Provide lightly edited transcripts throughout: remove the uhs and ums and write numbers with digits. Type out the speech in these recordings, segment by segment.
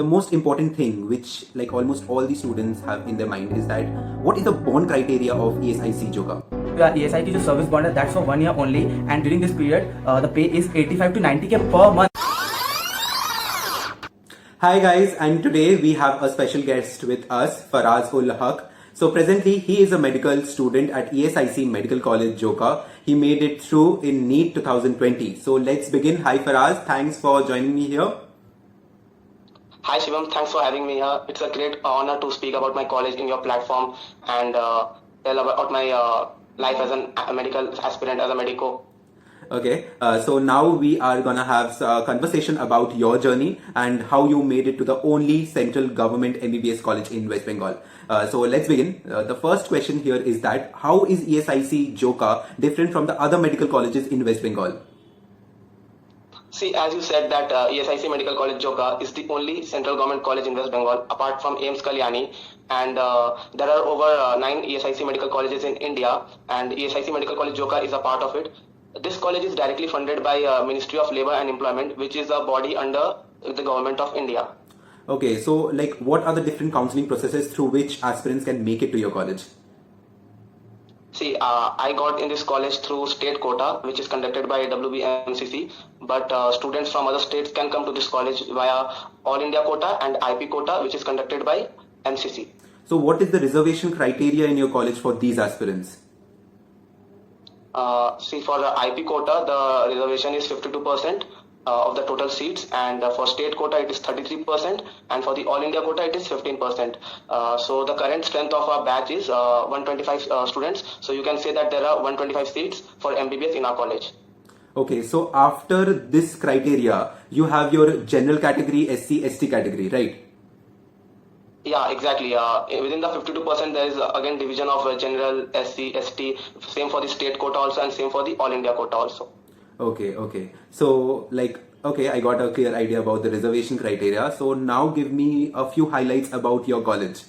the most important thing which like almost all the students have in their mind is that what is the bond criteria of ESIC Joka? Yeah, ESIC की जो service bond है that's for 1 year only and during this period the pay is 85 to 90k per month. Hi guys, and today we have a special guest with us, Farazul Haque. So presently he is a medical student at ESIC Medical College Joka. He made it through in NEET 2020. So let's begin. Hi Faraz, thanks for joining me here. Hi Shivam, thanks for having me here. It's a great honor to speak about my college in your platform and tell about my life as a medical aspirant, as a medico. Okay, so now we are gonna have a conversation about your journey and how you made it to the only central government MBBS college in West Bengal. So let's begin. The first question here is that how is ESIC Joka different from the other medical colleges in West Bengal? See, as you said that ESIC Medical College Joka is the only central government college in West Bengal apart from AIIMS Kalyani, and there are over 9 ESIC medical colleges in India, and ESIC Medical College Joka is a part of it. This college is directly funded by Ministry of Labour and Employment, which is a body under the government of India. Okay, so like what are the different counseling processes through which aspirants can make it to your college? See, I got in this college through state quota, which is conducted by WBMCC, but students from other states can come to this college via All India quota and IP quota, which is conducted by MCC. So what is the reservation criteria in your college for these aspirants? See, for the IP quota, the reservation is 52% of the total seats, and for state quota it is 33%, and for the all India quota it is 15%. So the current strength of our batch is 125 students, so you can say that there are 125 seats for MBBS in our college. Okay, so after this criteria you have your general category, SC, ST category, right? Yeah, exactly. Within the 52% there is again division of general, SC, ST, same for the state quota also and same for the all India quota also. Okay. So like, okay, I got a clear idea about the reservation criteria. So now give me a few highlights about your college.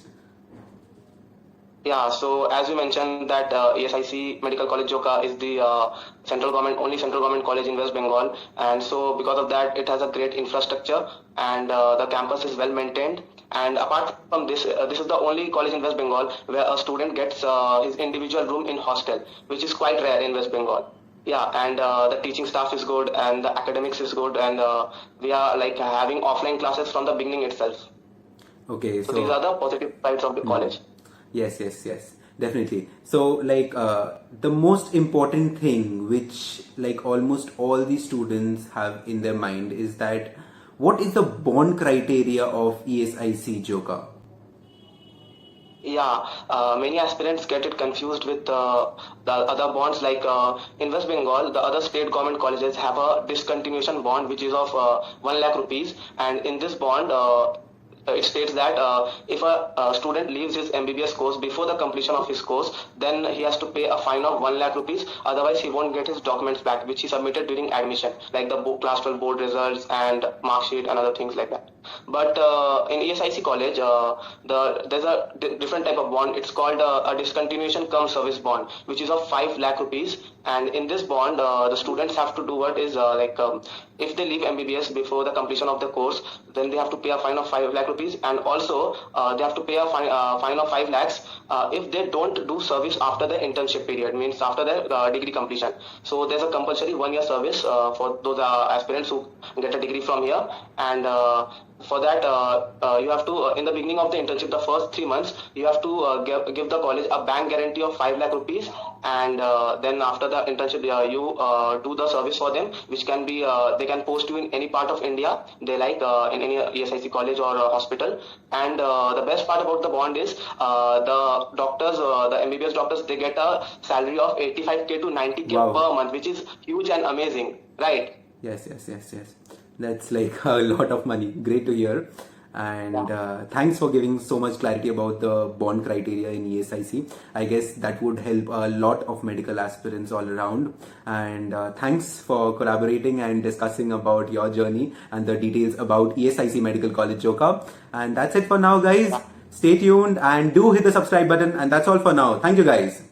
Yeah, so as you mentioned that ESIC Medical College Joka is the only central government college in West Bengal, and so because of that it has a great infrastructure, and the campus is well maintained. And apart from this, this is the only college in West Bengal where a student gets his individual room in hostel, which is quite rare in West Bengal. Yeah, and the teaching staff is good and the academics is good, and we are like having offline classes from the beginning itself. Okay, so these are the positive sides of the college. Yes, definitely. So like the most important thing which like almost all the students have in their mind is that what is the bond criteria of ESIC Joka? Yeah, many aspirants get it confused with the other bonds. Like in West Bengal, the other state government colleges have a discontinuation bond which is of 1 lakh rupees, and in this bond it states that if a student leaves his MBBS course before the completion of his course, then he has to pay a fine of 1 lakh rupees. Otherwise, he won't get his documents back, which he submitted during admission, like the class 12 board results and mark sheet and other things like that. But in ESIC college, there's a different type of bond. It's called a discontinuation cum service bond, which is of 5 lakh rupees. And in this bond, the students have to do what is if they leave MBBS before the completion of the course, then they have to pay a fine of 5 lakh rupees, and also they have to pay a fine of 5 lakhs if they don't do service after the internship period, means after their degree completion. So there's a compulsory 1 year service for those aspirants who get a degree from here, and for that you have to in the beginning of the internship, the first 3 months, you have to give the college a bank guarantee of 5 lakh rupees, and then after the internship you do the service for them, which can be they can post you in any part of India they like, in any ESIC college or hospital. And the best part about the bond is the doctors, the MBBS doctors, they get a salary of 85k to 90k per month, which is huge and amazing, right? Yes. That's like a lot of money. Great to hear. And thanks for giving so much clarity about the bond criteria in ESIC. I guess that would help a lot of medical aspirants all around. And thanks for collaborating and discussing about your journey and the details about ESIC Medical College Joka. And that's it for now, guys. Stay tuned and do hit the subscribe button. And that's all for now. Thank you, guys.